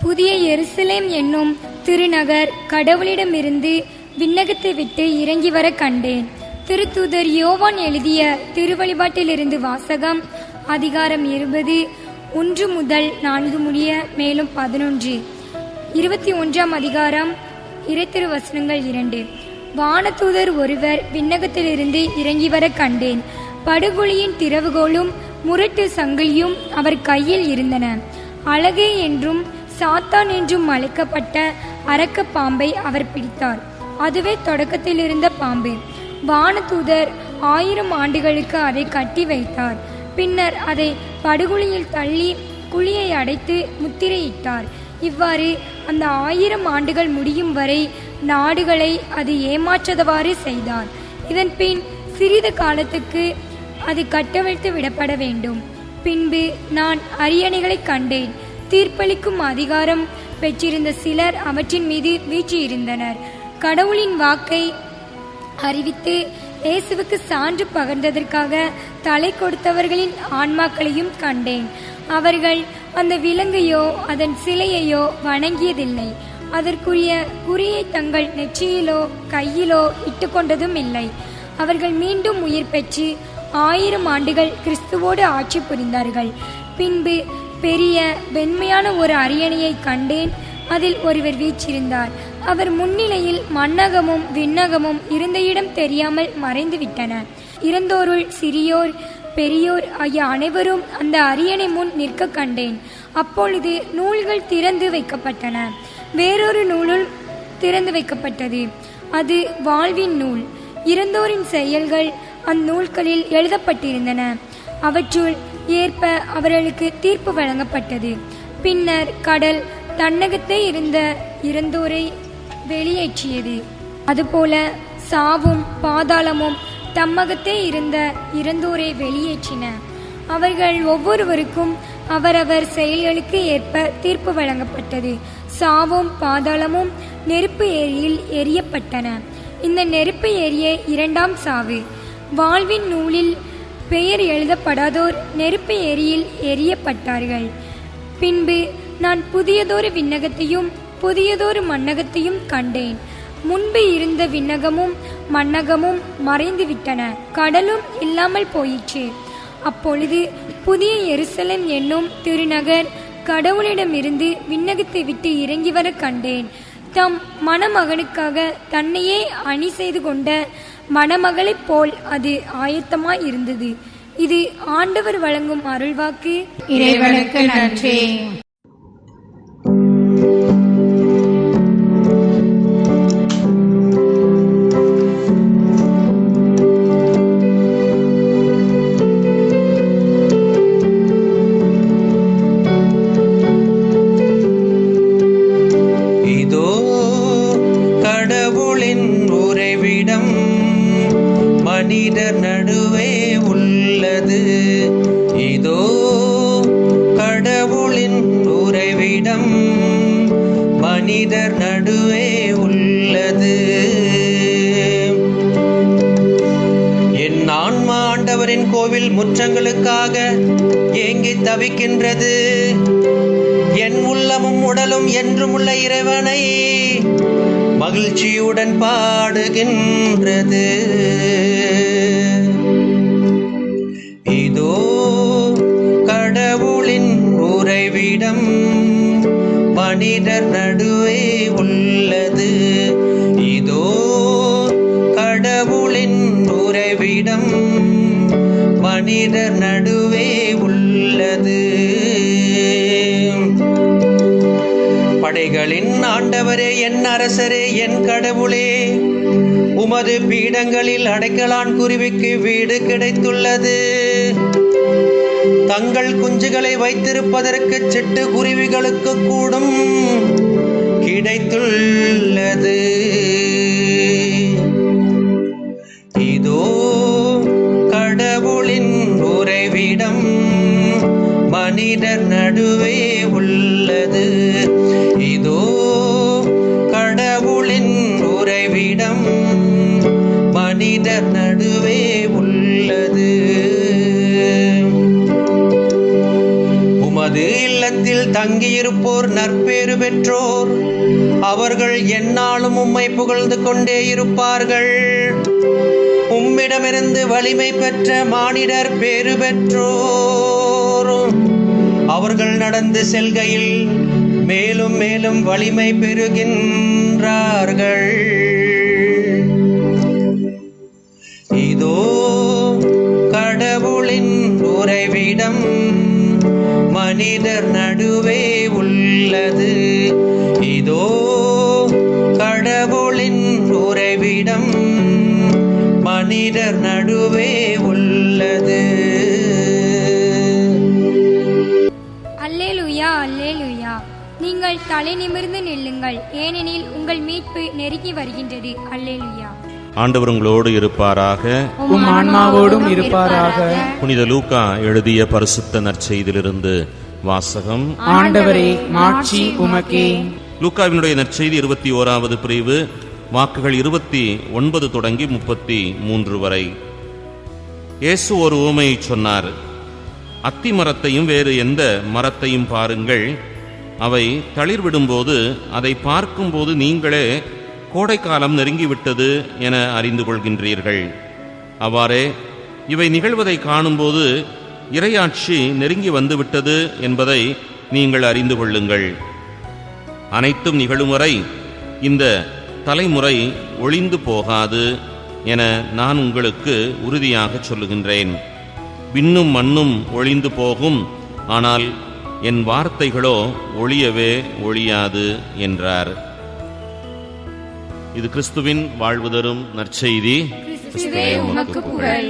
புதிய எருசலேம் என்னும் திருநகர் கடவுளிடமிருந்து விண்ணகத்தை விட்டு இறங்கி வர கண்டேன். திருத்தூதர் யோவான் எழுதிய திருவழிபாட்டிலிருந்து வாசகம். அதிகாரம் 20, 1 முதல் 4 முடிய, மேலும் 11. 21ஆம் அதிகாரம், இறைத்திருவசனங்கள் 2. வானதூதர் ஒருவர் விண்ணகத்திலிருந்து இறங்கி வர கண்டேன். படுகொலியின் திறவுகோலும் முரட்டு சங்கிலியும் அவர் கையில் இருந்தன. அழகே என்றும் சாத்தான் என்றும் அழைக்கப்பட்ட அரக்க பாம்பை அவர் பிடித்தார். அதுவே தொடக்கத்தில் இருந்த பாம்பு. வானதூதர் 1000 ஆண்டுகளுக்கு அதை கட்டி வைத்தார். பின்னர் அதை படுகொலியில் தள்ளி குழியை அடைத்து முத்திரையிட்டார். இவ்வாறு அந்த 1000 ஆண்டுகள் முடியும் வரை நாடுகளை அது ஏமாற்றதவாறு செய்தார். இதன் பின் சிறிது காலத்துக்கு அது கட்டவிழ்த்து விடப்பட வேண்டும். பின்பு நான் அரியணைகளை கண்டேன். தீர்ப்பளிக்கும் அதிகாரம் பெற்றிருந்த சிலர் அவற்றின் மீது வீற்றிருந்தனர். கடவுளின் வாக்கை அறிவித்து இயேசுவுக்கு சான்று பகர்ந்ததற்காக தலை கொடுத்தவர்களின் ஆன்மாக்களையும் கண்டேன். அவர்கள் அந்த விலங்கையோ அதன் சிலையையோ வணங்கியதில்லை. அதற்குரிய குறியை தங்கள் நெற்றியிலோ கையிலோ இட்டுக்கொண்டதும் இல்லை. அவர்கள் மீண்டும் உயிர் பெற்று 1000 ஆண்டுகள் கிறிஸ்துவோடு ஆட்சி புரிந்தார்கள். பின்பு பெரிய வெண்மையான ஒரு அரியணையை கண்டேன். அதில் ஒருவர் வீற்றிருந்தார். அவர் முன்னிலையில் மண்ணகமும் விண்ணகமும் இருந்த இடம் தெரியாமல் மறைந்து விட்டன. இறந்தோருள் சிறியோர் பெரியோர் ஆகிய அனைவரும் அந்த அரியணை முன் நிற்க கண்டேன். அப்பொழுது நூல்கள் திறந்து வைக்கப்பட்டன. வேறொரு நூலுள் திறந்து வைக்கப்பட்டது. அது வாழ்வின் நூல். இறந்தோரின் செயல்கள் அந்நூல்களில் எழுதப்பட்டிருந்தன. அவற்றுள் ஏற்ப அவர்களுக்கு தீர்ப்பு வழங்கப்பட்டது. பின்னர் கடல் தன்னகத்தே இருந்த இறந்தோரை வெளியேற்றியது. அதுபோல சாவும் பாதாளமும் தம்மகத்தே இருந்த இறந்தோரை வெளியேற்றின. அவர்கள் ஒவ்வொருவருக்கும் அவரவர் செயல்களுக்கு ஏற்ப தீர்ப்பு வழங்கப்பட்டது. சாவும் பாதாளமும் நெருப்பு ஏரியில் எரியப்பட்டன. இந்த நெருப்பு ஏரிய 2ஆம் சாவு. வாழ்வின் நூலில் பெயர் எழுதப்படாதோர் நெருப்பு ஏரியில் எரியப்பட்டார்கள். பின்பு நான் புதியதொரு விண்ணகத்தையும் புதியதொரு மண்ணகத்தையும் கண்டேன். முன்பு இருந்த விண்ணகமும் மண்ணகமும் மறைந்து விட்டன. கடலும் இல்லாமல் போயிற்று. அப்பொழுது புதிய எருசலேம் என்னும் திருநகர் கடவுளிடமிருந்து விண்ணகத்தை விட்டு இறங்கி வர கண்டேன். தம் மணமகனுக்காக தன்னையே அணி செய்து கொண்ட மணமகளைப் போல் அது ஆயத்தமாய் இருந்தது. இது ஆண்டவர் வழங்கும் அருள்வாக்கு. இறைவனுக்கு நன்றி. இதோ கடவுளின் உறைவிடம் மனிதர் நடுவே உள்ளது. இதோ கடவுளின் உறைவிடம் மனிதர் நடுவே உள்ளது. என் ஆன்மா ஆண்டவரின் கோவில் முற்றங்களுக்காக ஏங்கி தவிக்கின்றது. என் உள்ளமும் உடலும் என்றும் உள்ள இறைவனை மகிழ்ச்சியுடன் பாடுகின்றது. இதோ கடவுளின் உறைவிடம் மனிதர் நடுவே உள்ளது. இதோ கடவுளின் உறைவிடம் மனிதர் நடுவே உள்ளது. படைகளின் ஆண்டவரே, என் அரசரே, என் கடவுளே, உமது பீடங்களில் அடைக்கலான் குருவிக்கு வீடு கிடைத்துள்ளது. தங்கள் குஞ்சுகளை வைத்திருப்பதற்கு சிட்டு குருவிகளுக்கு கூடும் கிடைத்துள்ளது. இதோ கடவுளின் உறைவிடம் மனிதர் நடுவே உள்ளது. இதோ கடவுளின் உறைவிடம் மனிதர் நடுவே உள்ளது. உமது இல்லத்தில் உம்மிடத்தில் தங்கியிருப்போர் நற்பேறு பெற்றோர், அவர்கள் எந்நாளும் உம்மை புகழ்ந்து கொண்டே இருப்பார்கள். உம்மிடமிருந்து வலிமை பெற்ற மானிடர் பேறு பெற்றோர், அவர்கள் நடந்து செல்கையில் மேலும் மேலும் வலிமை பெறுகின்றார்கள். இதோ கடவுளின் உறைவிடம் மனிதர் நடுவே உள்ளது. இதோ கடவுளின் உறைவிடம் மனிதர் நடுவே உள்ளது. அல்லேலூயா, அல்லேலூயா. நீங்கள் தலை நிமிர்ந்து நில்லுங்கள், ஏனெனில் உங்கள் மீட்பு நெருங்கி வருகின்றது. அல்லேலூயா. ஆண்டவர் உங்களோடு இருப்பாராக, உம் ஆன்மாவோடும் இருப்பாராக. புனித லூக்கா எழுதிய பரிசுத்த நற்செய்தியிலிருந்து வாசகம். ஆண்டவரே, மாட்சி உமக்கே. லூக்காவினுடைய நற்செய்தி 21வது பிரிவு, வாக்குகள் 29 தொடங்கி 33 வரை. இயேசு ஒரு உவமையை சொன்னார். அத்தி மரத்தையும் வேறு எந்த மரத்தையும் பாருங்கள். அவை தளிர்விடும்போது அதை பார்க்கும்போது நீங்களே கோடைக்காலம் நெருங்கிவிட்டது என அறிந்து கொள்கின்றீர்கள். அவ்வாறே இவை நிகழ்வதை காணும்போது இறையாட்சி நெருங்கி வந்துவிட்டது என்பதை நீங்கள் அறிந்து கொள்ளுங்கள். அனைத்தும் நிகழும் வரை இந்த தலைமுறை ஒளிந்து போகாது என நான் உங்களுக்கு உறுதியாக சொல்லுகின்றேன். விண்ணும் மண்ணும் ஒளிந்து போகும், ஆனால் என் வார்த்தைகளோ ஒளியவே ஒழியாது என்றார். இது கிறிஸ்துவின் வாழ்வு தரும் நற்செய்தி. கிறிஸ்துவே, உமக்கு புகழ்.